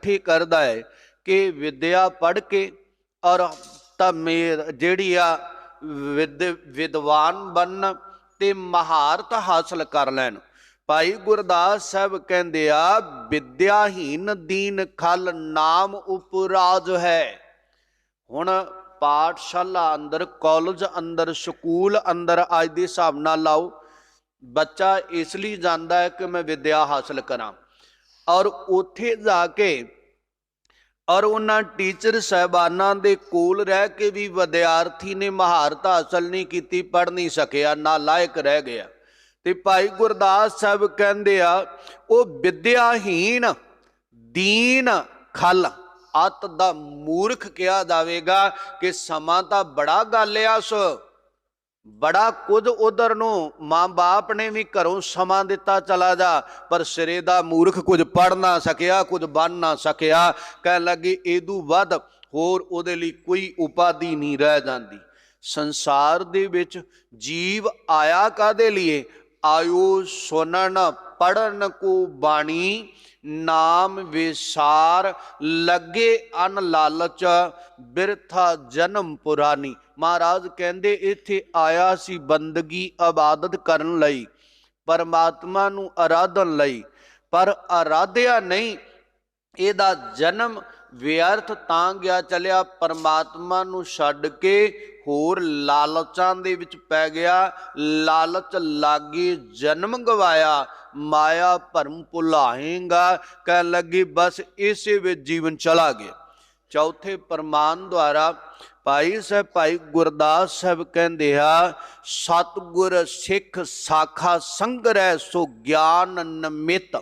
इकट्ठी करदा है कि विद्या पढ़ के और ਜਿਹੜੀ ਆ विद्वान बनन ते महारत हासिल कर लैन। भाई गुरदास साहब कहते आ विद्याहीन दीन खल नाम उपराज है। हुण पाठशाला अंदर कॉलेज अंदर स्कूल अंदर अज के हिसाब नाल लाओ बच्चा इसलिए जाता है कि मैं विद्या हासिल करा और उत्थे जाके और उन्होंने टीचर साहबाना दे कोल रह के भी विद्यार्थी ने महारत हासिल नहीं की, पढ़ नहीं सकिया, नालायक रह गया। तो भाई गुरदास साहब कहते आ वो विद्याहीन दीन खल अत दा मूर्ख कहा जाएगा कि समा तो बड़ा गल आ सो बड़ा कुछ उधर नूं माँ बाप ने भी घरों समा दिता चला जा, पर सिरे दा मूर्ख कुछ पढ़ ना सकिया कुछ बन ना सकिया। कह लगे इदू वध होर उहदे लई कोई उपाधि नहीं रह जाती। संसार दे विच जीव आया कादे लिए? आयो सुनन पढ़न को बाणी नाम विसार लगे अन लालच बिरथा जन्म पुरानी। महाराज कहते इत्थे आया सी बंदगी इबादत करन लई, परमात्मा नूं आराधन लई, पर आराध्या नहीं। इहदा जन्म व्यर्थ तां गया चलिया, परमात्मा नूं छड्ड के होर लालचां दे विच पै गया, लालच लागे जन्म गवाया, माया भरम भुलाएगा। कह लगी बस इसे विच जीवन चला गया। चौथे प्रमाण द्वारा भाई साहब भाई गुरदास साहब कहते आ सतगुर सिख साखा संग्रह सो ज्ञान नमित।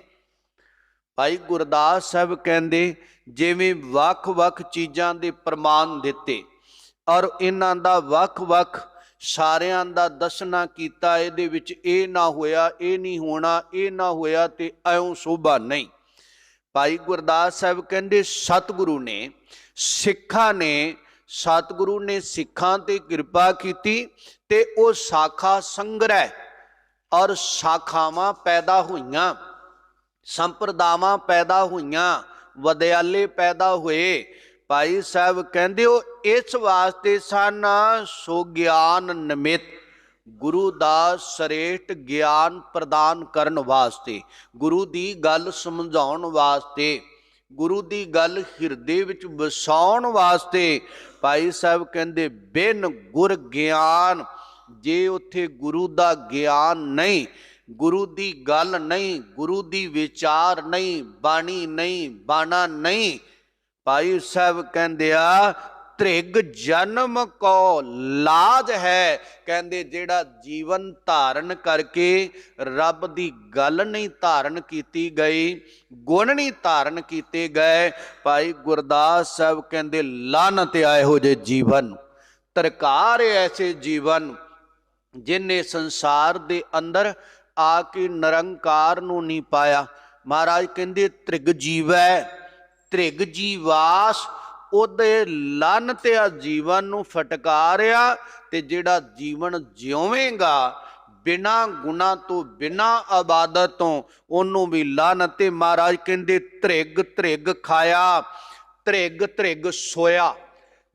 भाई गुरदास साहब कहते जिवें वख वख चीज़ां दे प्रमाण दिते और इन्हां दा वख वख सारियां दा दसना कीता, इहदे विच इह ना होया इह नहीं होना, इह ना होया ते ऐं शोभा नहीं। भाई गुरदास साहब कहते सतगुरु ने सिखा ने सतगुरु ने सिखां ते कृपा की ते वो शाखा संग्रह और शाखावां पैदा हुईयां, संप्रदावां पैदा हुईयां, विद्यालय पैदा हुए। भाई साहब कहते हो इस वास्ते सन सो ज्ञान निमित, गुरु दा श्रेष्ठ ज्ञान प्रदान करन वास्ते, गुरु दी गल समझाउण वास्ते, गुरु दी गल हिरदे विच वसाउण वास्ते। भाई साहब कहते बिन गुर ज्ञान, जे उत्थे गुरु दा ज्ञान नहीं, गुरु दी गल नहीं, गुरु दी विचार नहीं, बाणी नहीं, बाणा नहीं, भाई साहब कहते आ त्रिग जन्म को लाज है। कहते जेड़ा जीवन धारण करके रब दी गल नहीं धारण की गई, गुण नहीं धारण किए गए, भाई गुरदास साहब कहते लानत आए हो जे जीवन, तरकार ऐसे जीवन जिन्हें संसार दे अंदर आके निरंकार नूं नहीं पाया। महाराज कहते त्रिग जीवै त्रिग जीवास, ਉਹਦੇ ਲੰਨ ਤੇ ਆ ਜੀਵਨ ਨੂੰ ਫਟਕਾਰਿਆ ਤੇ ਜਿਹੜਾ ਜੀਵਨ ਜਿਉਵੇਂਗਾ ਬਿਨਾ ਗੁਨਾ ਤੋਂ ਬਿਨਾ ਇਬਾਦਤ ਤੋਂ ਉਹਨੂੰ ਵੀ ਲੰਨ ਤੇ। ਮਹਾਰਾਜ ਕਹਿੰਦੇ ਧ੍ਰਿਗ ਧ੍ਰਿਗ ਖਾਇਆ ਧ੍ਰਿਗ ਧ੍ਰਿਗ ਸੋਇਆ।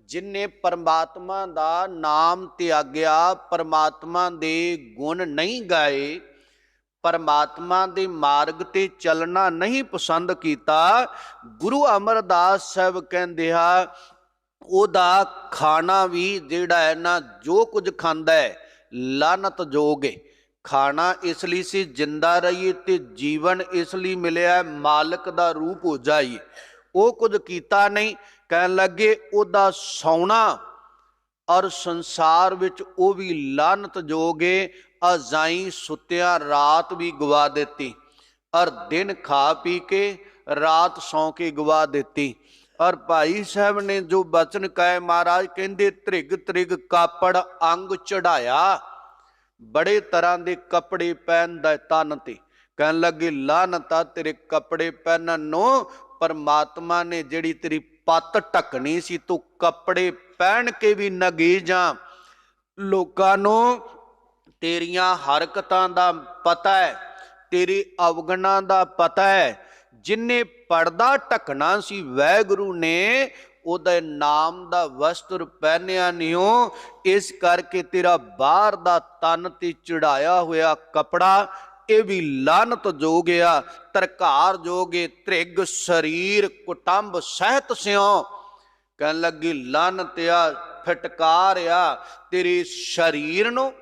ਜਿਨੇ परमात्मा ਦਾ ਨਾਮ ਤਿਆਗਿਆ, परमात्मा ਦੇ ਗੁਣ ਨਹੀਂ ਗਾਏ, परमात्मा दे मार्ग ते चलना नहीं पसंद किया, गुरु अमरदास साहब कहते हैं ओदा खाना भी जिहड़ा है ना जो कुछ खांदा है लानत जोग है। खाना इसलिए से जिंदा रहिए ते जीवन इसलिए मिलिया मालिक दा रूप हो जाइए, वो कुछ किया नहीं। कह लगे ओदा सौना और संसार विच वो भी लानत जोगे। अजाई सुत्या रात भी गवा देती और दिन खा पी के रात सौ के गवा देती। और भाई साहब ने जो बचन कहे महाराज कहते त्रिग त्रिग कापड़ अंग चढ़ाया, बड़े तरह के कपड़े पहन दे तन ते। कहन लगे लानता तेरे कपड़े पहनन नो, परमात्मा ने जिहड़ी तेरी पत ढकनी सी तू कपड़े पहन के भी नगे जा। लोकां नूं तेरियां हरकतां दा पता है, तेरी अवगुणां दा पता है, ਜਿਨੇ ਪਰਦਾ ਢਕਣਾ ਸੀ ਵਾਹਿਗੁਰੂ ਨੇ ਉਹਦੇ ਨਾਮ ਦਾ ਵਸਤਰ ਪਹਿਨਿਆ ਨਿਓ, ਇਸ ਕਰਕੇ ਤੇਰਾ ਬਾਹਰ ਦਾ ਤਨ ਤੇ ਚੜਾਇਆ ਹੋਇਆ ਕਪੜਾ ਇਹ ਵੀ ਲਾਨਤ ਜੋਗਿਆ, ਤਰਕਾਰ ਜੋਗੇ ਤ੍ਰਿਗ ਸਰੀਰ ਕੁਟੰਬ ਸਹਿਤ ਸਿਓ। ਕਹਿਣ ਲੱਗੀ ਲਾਨਤ ਆ, ਫਟਕਾਰ ਆ ਤੇਰੇ ਸਰੀਰ ਨੂੰ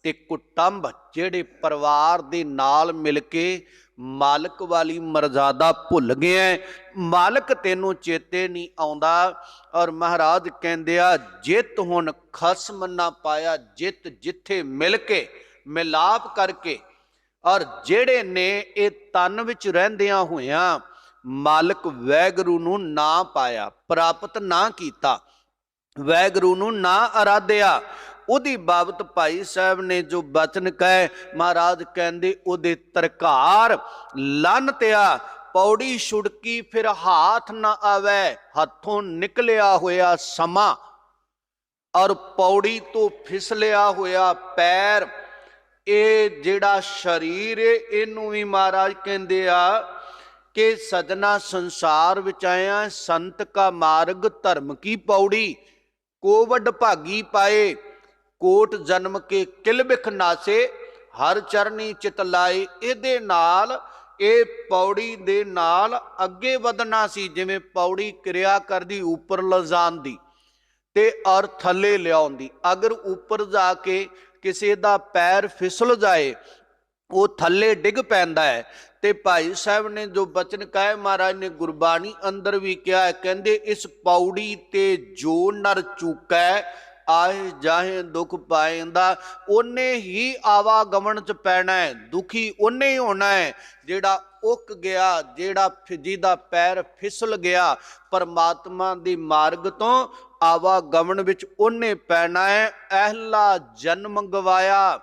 ਤੇ ਕੁਟੰਬ ਜਿਹੜੇ ਪਰਿਵਾਰ ਦੇ ਨਾਲ ਮਿਲ ਕੇ ਮਾਲਕ ਵਾਲੀ ਮਰਜ਼ਾਦਾ ਭੁੱਲ ਗਿਆ, ਮਾਲਕ ਤੈਨੂੰ ਚੇਤੇ ਨਹੀਂ ਆਉਂਦਾ। ਔਰ ਮਹਾਰਾਜ ਕਹਿੰਦੇ ਆ ਜਿੱਤ ਹੁਣ ਖਸਮ ਨਾ ਪਾਇਆ, ਜਿੱਤ ਜਿੱਥੇ ਮਿਲ ਕੇ ਮਿਲਾਪ ਕਰਕੇ ਔਰ ਜਿਹੜੇ ਨੇ ਇਹ ਤਨ ਵਿੱਚ ਰਹਿੰਦਿਆਂ ਹੋਇਆਂ ਮਾਲਕ ਵਾਹਿਗੁਰੂ ਨੂੰ ਨਾ ਪਾਇਆ, ਪ੍ਰਾਪਤ ਨਾ ਕੀਤਾ, ਵਾਹਿਗੁਰੂ ਨੂੰ ਨਾ ਅਰਾਧਿਆ, ਉਹਦੀ ਬਾਬਤ ਭਾਈ ਸਾਹਿਬ ਨੇ ਜੋ ਬਚਨ ਕਹੇ, ਮਹਾਰਾਜ ਕਹਿੰਦੇ ਉਹਦੇ ਤਰਕਾਰ ਲੰਨਤਿਆ, ਪੌੜੀ ਛੁੜਕੀ ਫਿਰ ਹਾਥ ਨਾ ਆਵੇ, ਹੱਥੋਂ ਨਿਕਲਿਆ ਹੋਇਆ ਸਮਾਂ ਔਰ ਪੌੜੀ ਤੋਂ ਫਿਸਲਿਆ ਹੋਇਆ ਪੈਰ, ਇਹ ਜਿਹੜਾ ਸਰੀਰ ਇਹਨੂੰ ਵੀ ਮਹਾਰਾਜ ਕਹਿੰਦੇ ਆ ਕਿ ਸਜਣਾ ਸੰਸਾਰ ਵਿੱਚ ਆਇਆ ਸੰਤ ਕਾ ਮਾਰਗ ਧਰਮ ਕੀ ਪੌੜੀ, ਕੋਵਡ ਭਾਗੀ ਪਾਏ ਕੋਟ ਜਨਮ ਕੇ ਕਿਲ ਬਿਖ ਨਾਸੇ, ਹਰ ਚਰਨੀ ਚਿਤ ਲਾਏ। ਇਹਦੇ ਨਾਲ ਇਹ ਪੌੜੀ ਦੇ ਨਾਲ ਅੱਗੇ ਵਧਣਾ ਸੀ, ਜਿਵੇਂ ਪੌੜੀ ਕਿਰਿਆ ਕਰਦੀ ਉੱਪਰ ਲਿਜਾਣ ਦੀ ਤੇ ਔਰ ਥੱਲੇ ਲਿਆਉਣ ਦੀ। ਅਗਰ ਉੱਪਰ ਜਾ ਕੇ ਕਿਸੇ ਦਾ ਪੈਰ ਫਿਸਲ ਜਾਏ ਉਹ ਥੱਲੇ ਡਿੱਗ ਪੈਂਦਾ ਹੈ। ਤੇ ਭਾਈ ਸਾਹਿਬ ਨੇ ਜੋ ਬਚਨ ਕਹੇ, ਮਹਾਰਾਜ ਨੇ ਗੁਰਬਾਣੀ ਅੰਦਰ ਵੀ ਕਿਹਾ, ਕਹਿੰਦੇ ਇਸ ਪੌੜੀ ਤੇ ਜੋ ਨਰ ਚੁਕੈ ਆਏ ਜਾਹੇ ਦੁੱਖ ਪਾਏਂਦਾ, ਉਹਨੇ ਹੀ ਆਵਾਗਮਨ ਚ ਪੈਣਾ ਹੈ, ਦੁਖੀ ਉਹਨੇ ਹੀ ਹੋਣਾ ਹੈ ਜਿਹੜਾ ਉੱਕ ਗਿਆ, ਜਿਹੜਾ ਜਿਹਦਾ ਪੈਰ ਫਿਸਲ ਗਿਆ ਪਰਮਾਤਮਾ ਦੇ ਮਾਰਗ ਤੋਂ, ਆਵਾਗਮਨ ਵਿੱਚ ਉਹਨੇ ਪੈਣਾ ਹੈ। ਅਹਿਲਾ ਜਨਮ ਗਵਾਇਆ,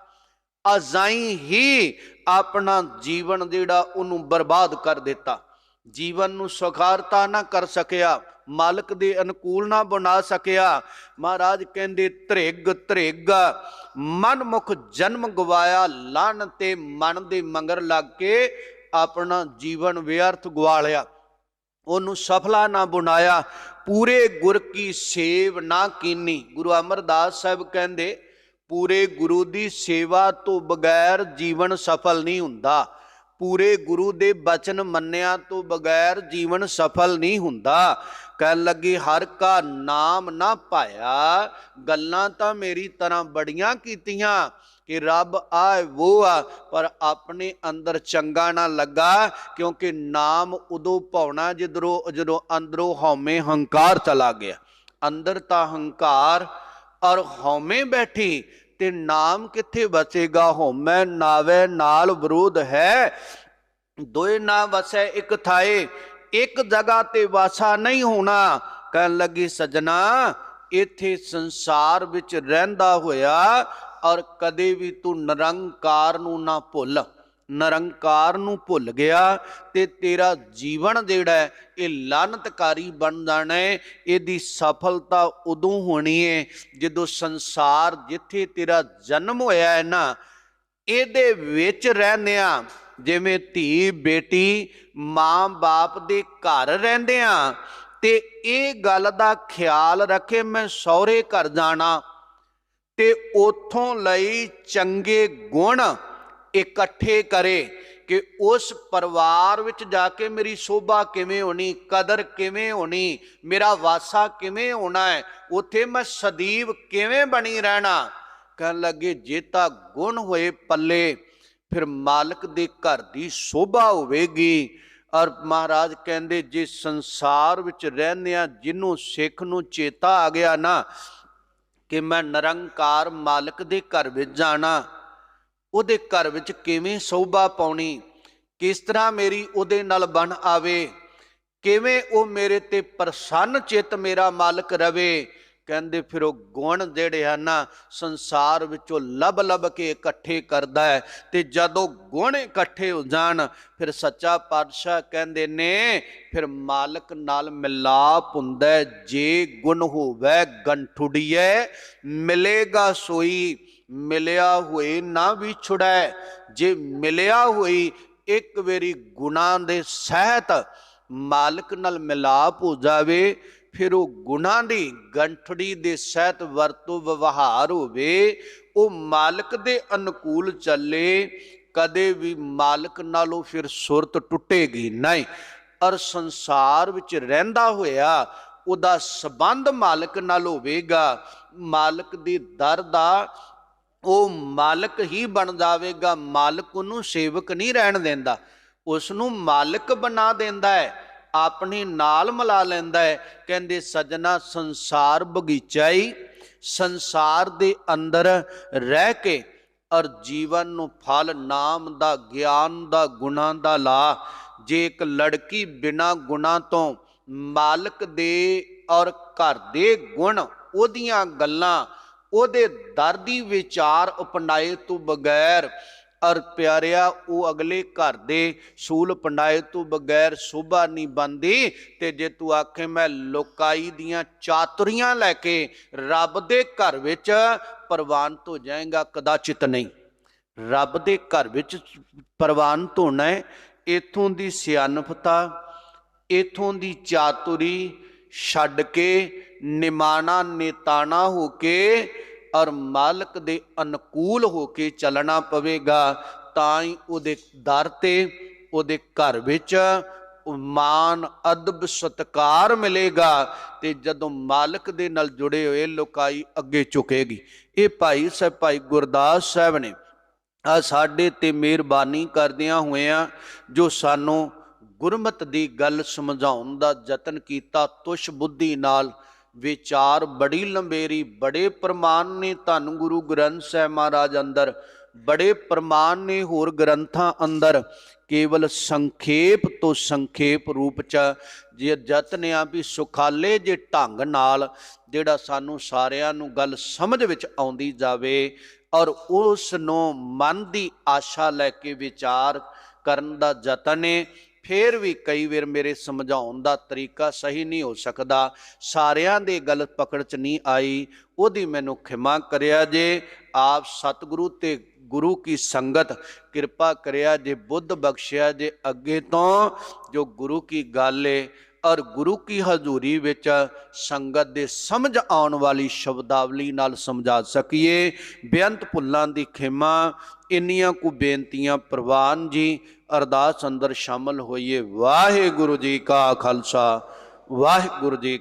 ਅਜ਼ਾਈ ਹੀ ਆਪਣਾ ਜੀਵਨ ਜਿਹੜਾ ਉਹਨੂੰ ਬਰਬਾਦ ਕਰ ਦਿੱਤਾ, ਜੀਵਨ ਨੂੰ ਸੁਖਾਰਤਾ ਨਾ ਕਰ ਸਕਿਆ, ਮਾਲਕ ਦੇ ਅਨੁਕੂਲ ਨਾ ਬਣਾ ਸਕਿਆ। ਮਹਾਰਾਜ ਕਹਿੰਦੇ ਧ੍ਰਿਗ ਧ੍ਰਿਗ ਮਨ ਮੁਖ ਜਨਮ ਗਵਾਇਆ, ਲਨ ਤੇ ਮਨ ਦੇ ਮੰਗਰ ਲੱਗ ਕੇ ਆਪਣਾ ਜੀਵਨ ਵਿਅਰਥ ਗਵਾ ਲਿਆ, ਉਹਨੂੰ ਸਫਲਾ ਨਾ ਬਣਾਇਆ। ਪੂਰੇ ਗੁਰ ਕੀ ਸੇਵ ਨਾ ਕੀਨੀ, ਗੁਰੂ ਅਮਰਦਾਸ ਸਾਹਿਬ ਕਹਿੰਦੇ ਪੂਰੇ ਗੁਰੂ ਦੀ ਸੇਵਾ ਤੋਂ ਬਗੈਰ ਜੀਵਨ ਸਫਲ ਨਹੀਂ ਹੁੰਦਾ, ਪੂਰੇ ਗੁਰੂ ਦੇ ਬਚਨ ਮੰਨਿਆ ਤੋਂ ਬਗੈਰ ਜੀਵਨ ਸਫਲ ਨਹੀਂ ਹੁੰਦਾ। ਕਹਿਣ ਲੱਗੀ ਹਰ ਕਾ ਨਾਮ ਨਾ ਪਾਇਆ, ਗੱਲਾਂ ਤਾਂ ਮੇਰੀ ਤਰ੍ਹਾਂ ਬੜੀਆਂ ਕੀਤੀਆਂ ਕਿ ਰੱਬ ਆ ਉਹ ਆ, ਪਰ ਆਪਣੇ ਅੰਦਰ ਚੰਗਾ ਨਾ ਲੱਗਾ, ਕਿਉਂਕਿ ਨਾਮ ਉਦੋਂ ਪਾਉਣਾ ਜਦੋਂ ਅੰਦਰੋਂ ਹਉਮੈ ਹੰਕਾਰ ਚਲਾ ਗਿਆ। ਅੰਦਰ ਤਾਂ ਹੰਕਾਰ ਔਰ ਹਉਮੈ ਬੈਠੀ ਤੇ ਨਾਮ ਕਿੱਥੇ ਬਚੇਗਾ। ਹਉਮੈ ਨਾਵੇ ਨਾਲ ਵਿਰੋਧ ਹੈ, ਦੋਏ ਨਾ ਵਸੈ ਇੱਕ ਥਾਏ, ਇੱਕ ਜਗ੍ਹਾ ਤੇ ਵਾਸਾ ਨਹੀਂ ਹੋਣਾ। ਕਹਿਣ ਲੱਗੀ ਸਜਣਾ ਇੱਥੇ ਸੰਸਾਰ ਵਿੱਚ ਰਹਿੰਦਾ ਹੋਇਆ ਔਰ ਕਦੇ ਵੀ ਤੂੰ ਨਿਰੰਕਾਰ ਨੂੰ ਨਾ ਭੁੱਲ, ਨਿਰੰਕਾਰ ਨੂੰ ਭੁੱਲ ਗਿਆ ਤੇ ਤੇਰਾ ਜੀਵਨ ਜਿਹੜਾ ਇਹ ਲਾਨਤਕਾਰੀ ਬਣ ਜਾਣਾ ਹੈ। ਇਹਦੀ ਸਫਲਤਾ ਉਦੋਂ ਹੋਣੀ ਹੈ ਜਦੋਂ ਸੰਸਾਰ ਜਿੱਥੇ ਤੇਰਾ ਜਨਮ ਹੋਇਆ ਹੈ ਨਾ, ਇਹਦੇ ਵਿੱਚ ਰਹਿੰਦਿਆਂ ਜਿਵੇਂ ਧੀ ਬੇਟੀ ਮਾਂ ਬਾਪ ਦੇ ਘਰ ਰਹਿੰਦਿਆਂ ਤੇ ਇਹ ਗੱਲ ਦਾ ਖਿਆਲ ਰੱਖੇ ਮੈਂ ਸਹੁਰੇ ਘਰ ਜਾਣਾ ਤੇ ਉਥੋਂ ਲਈ ਚੰਗੇ ਗੁਣ ਇਕੱਠੇ ਕਰੇ ਕਿ ਉਸ ਪਰਿਵਾਰ ਵਿੱਚ ਜਾ ਕੇ ਮੇਰੀ ਸ਼ੋਭਾ ਕਿਵੇਂ ਹੋਣੀ, ਕਦਰ ਕਿਵੇਂ ਹੋਣੀ, ਮੇਰਾ ਵਾਸਾ ਕਿਵੇਂ ਹੋਣਾ ਹੈ, ਉੱਥੇ ਮੈਂ ਸਦੀਵ ਕਿਵੇਂ ਬਣੀ ਰਹਿਣਾ। ਕਹਿਣ ਲੱਗੇ ਜੇ ਤਾਂ ਗੁਣ ਹੋਏ ਪੱਲੇ ਫਿਰ ਮਾਲਕ ਦੇ ਘਰ ਦੀ ਸ਼ੋਭਾ ਹੋਵੇਗੀ। ਔਰ ਮਹਾਰਾਜ ਕਹਿੰਦੇ ਜੇ ਸੰਸਾਰ ਵਿੱਚ ਰਹਿੰਦਿਆਂ ਜਿਹਨੂੰ ਸਿੱਖ ਨੂੰ ਚੇਤਾ ਆ ਗਿਆ ਨਾ ਕਿ ਮੈਂ ਨਿਰੰਕਾਰ ਮਾਲਕ ਦੇ ਘਰ ਵਿੱਚ ਜਾਣਾ, ਉਹਦੇ ਘਰ ਵਿੱਚ ਕਿਵੇਂ ਸ਼ੋਭਾ ਪਾਉਣੀ, ਕਿਸ ਤਰ੍ਹਾਂ ਮੇਰੀ ਉਹਦੇ ਨਾਲ ਬਣ ਆਵੇ, ਕਿਵੇਂ ਉਹ ਮੇਰੇ ਤੇ ਪ੍ਰਸੰਨ ਚਿੱਤ ਮੇਰਾ ਮਾਲਕ ਰਵੇ। ਕਹਿੰਦੇ ਫਿਰ ਉਹ ਗੁਣ ਜਿਹੜੇ ਹਨ ਨਾ ਸੰਸਾਰ ਵਿੱਚੋਂ ਲੱਭ ਕੇ ਇਕੱਠੇ ਕਰਦਾ ਹੈ ਤੇ ਜਦੋਂ ਗੁਣ ਇਕੱਠੇ ਹੋ ਜਾਣ ਫਿਰ ਸੱਚਾ ਪਾਤਸ਼ਾਹ ਕਹਿੰਦੇ ਨੇ ਫਿਰ ਮਾਲਕ ਨਾਲ ਮਿਲਾਪ ਹੁੰਦਾ। ਜੇ ਗੁਣ ਹੋਵੇ ਗੰਠੁੜੀਏ ਮਿਲੇਗਾ ਸੋਈ, ਮਿਲਿਆ ਹੋਏ ਨਾ ਵਿਛੜੈ, ਜੇ ਮਿਲਿਆ ਹੋਈ ਇੱਕ ਵਾਰੀ ਗੁਨਾਹ ਦੇ ਸਹਿਤ ਮਾਲਕ ਨਾਲ ਮਿਲਾਪ ਹੋ ਜਾਵੇ, ਫਿਰ ਉਹ ਗੁਨਾਹ ਦੀ ਗੰਠੜੀ ਦੇ ਸਹਿਤ ਵਰਤੋਂ ਵਿਵਹਾਰ ਹੋਵੇ, ਉਹ ਮਾਲਕ ਦੇ ਅਨੁਕੂਲ ਚੱਲੇ, ਕਦੇ ਵੀ ਮਾਲਕ ਨਾਲੋਂ ਫਿਰ ਸੁਰਤ ਟੁੱਟੇਗੀ ਨਹੀਂ। ਔਰ ਸੰਸਾਰ ਵਿੱਚ ਰਹਿੰਦਾ ਹੋਇਆ ਉਹਦਾ ਸੰਬੰਧ ਮਾਲਕ ਨਾਲ ਹੋਵੇਗਾ, ਮਾਲਕ ਦੀ ਦਰ ਦਾ ਉਹ ਮਾਲਕ ਹੀ ਬਣ ਜਾਵੇਗਾ। ਮਾਲਕ ਉਹਨੂੰ ਸੇਵਕ ਨਹੀਂ ਰਹਿਣ ਦਿੰਦਾ, ਉਸ ਨੂੰ ਮਾਲਕ ਬਣਾ ਦਿੰਦਾ ਹੈ, ਆਪਣੇ ਨਾਲ ਮਿਲਾ ਲੈਂਦਾ ਹੈ। ਕਹਿੰਦੇ ਸਜਣਾ ਸੰਸਾਰ ਬਗੀਚਾ ਹੀ, ਸੰਸਾਰ ਦੇ ਅੰਦਰ ਰਹਿ ਕੇ ਔਰ ਜੀਵਨ ਨੂੰ ਫਲ ਨਾਮ ਦਾ, ਗਿਆਨ ਦਾ, ਗੁਣਾਂ ਦਾ ਲਾ। ਜੇ ਇੱਕ ਲੜਕੀ ਬਿਨਾਂ ਗੁਣਾਂ ਤੋਂ ਮਾਲਕ ਦੇ ਔਰ ਘਰ ਦੇ ਗੁਣ, ਉਹਦੀਆਂ ਗੱਲਾਂ, ਉਹਦੇ ਦਰ ਦੀ ਵਿਚਾਰ ਅਪਣਾਏ ਤੋਂ ਬਗੈਰ, ਔਰ ਪਿਆਰਿਆ ਉਹ ਅਗਲੇ ਘਰ ਦੇ ਸੂਲ ਪੰਡਾਏ ਤੋਂ ਬਗੈਰ ਸ਼ੋਭਾ ਨਹੀਂ ਬਣਦੀ। ਤੇ ਜੇ ਤੂੰ ਆਖੇ ਮੈਂ ਲੋਕਾਈ ਦੀਆਂ ਚਾਤੁਰੀਆਂ ਲੈ ਕੇ ਰੱਬ ਦੇ ਘਰ ਵਿੱਚ ਪ੍ਰਵਾਨ ਹੋ ਜਾਏਗਾ, ਕਦਾਚਿਤ ਨਹੀਂ। ਰੱਬ ਦੇ ਘਰ ਵਿੱਚ ਪ੍ਰਵਾਨ ਹੋਣਾ ਹੈ, ਇਥੋਂ ਦੀ ਸਿਆਣਪਤਾ, ਇਥੋਂ ਦੀ ਚਾਤੁਰੀ ਛੱਡ ਕੇ ਨਿਮਾਣਾ ਨਿਤਾਣਾ ਹੋ ਕੇ ਔਰ ਮਾਲਕ ਦੇ ਅਨੁਕੂਲ ਹੋ ਕੇ ਚੱਲਣਾ ਪਵੇਗਾ। ਤਾਂ ਹੀ ਉਹਦੇ ਦਰ ਤੇ, ਉਹਦੇ ਘਰ ਵਿੱਚ ਮਾਨ ਅਦਬ ਸਤਿਕਾਰ ਮਿਲੇਗਾ। ਤੇ ਜਦੋਂ ਮਾਲਕ ਦੇ ਨਾਲ ਜੁੜੇ ਹੋਏ ਲੋਕਾਈ ਅੱਗੇ ਝੁਕੇਗੀ। ਇਹ ਭਾਈ ਸਾਹਿਬ, ਭਾਈ ਗੁਰਦਾਸ ਸਾਹਿਬ ਨੇ ਆ ਸਾਡੇ ਤੇ ਮਿਹਰਬਾਨੀ ਕਰਦਿਆਂ ਹੋਇਆਂ ਜੋ ਸਾਨੂੰ ਗੁਰਮਤਿ ਦੀ ਗੱਲ ਸਮਝਾਉਣ ਦਾ ਯਤਨ ਕੀਤਾ, ਤੁਸ਼ ਬੁੱਧੀ ਨਾਲ ਵਿਚਾਰ ਬੜੀ ਲੰਬੇਰੀ, ਬੜੇ ਪ੍ਰਮਾਣ ਨੇ ਧੰਨ ਗੁਰੂ ਗ੍ਰੰਥ ਸਾਹਿਬ ਮਹਾਰਾਜ ਅੰਦਰ, ਬੜੇ ਪ੍ਰਮਾਣ ਨੇ ਹੋਰ ਗ੍ਰੰਥਾਂ ਅੰਦਰ। ਕੇਵਲ ਸੰਖੇਪ ਤੋਂ ਸੰਖੇਪ ਰੂਪ 'ਚ ਜੇ ਯਤਨ ਆ ਵੀ ਸੁਖਾਲੇ ਜੇ ਢੰਗ ਨਾਲ ਜਿਹੜਾ ਸਾਨੂੰ ਸਾਰਿਆਂ ਨੂੰ ਗੱਲ ਸਮਝ ਵਿੱਚ ਆਉਂਦੀ ਜਾਵੇ, ਔਰ ਉਸ ਨੂੰ ਮਨ ਦੀ ਆਸ਼ਾ ਲੈ ਕੇ ਵਿਚਾਰ ਕਰਨ ਦਾ ਯਤਨ ਹੈ। ਫਿਰ ਵੀ ਕਈ ਵਾਰ ਮੇਰੇ ਸਮਝਾਉਣ ਦਾ ਤਰੀਕਾ ਸਹੀ ਨਹੀਂ ਹੋ ਸਕਦਾ, ਸਾਰਿਆਂ ਦੇ ਗੱਲ ਪਕੜ 'ਚ ਨਹੀਂ ਆਈ, ਉਹਦੀ ਮੈਨੂੰ ਖਿਮਾ ਕਰਿਆ ਜੇ। ਆਪ ਸਤਿਗੁਰੂ ਤੇ ਗੁਰੂ ਕੀ ਸੰਗਤ ਕਿਰਪਾ ਕਰਿਆ ਜੇ, ਬੁੱਧ ਬਖਸ਼ਿਆ ਜੇ, ਅੱਗੇ ਤੋਂ ਜੋ ਗੁਰੂ ਕੀ ਗੱਲ ਏ ਔਰ ਗੁਰੂ ਕੀ ਹਜ਼ੂਰੀ ਵਿੱਚ ਸੰਗਤ ਦੇ ਸਮਝ ਆਉਣ ਵਾਲੀ ਸ਼ਬਦਾਵਲੀ ਨਾਲ ਸਮਝਾ ਸਕੀਏ। ਬੇਅੰਤ ਭੁੱਲਾਂ ਦੀ ਖਿਮਾ, ਇੰਨੀਆਂ ਕੁ ਬੇਨਤੀਆਂ ਪ੍ਰਵਾਨ ਜੀ। ਅਰਦਾਸ ਅੰਦਰ ਸ਼ਾਮਲ ਹੋਈਏ। ਵਾਹਿਗੁਰੂ ਜੀ ਕਾ ਖਾਲਸਾ, ਵਾਹਿਗੁਰੂ ਜੀ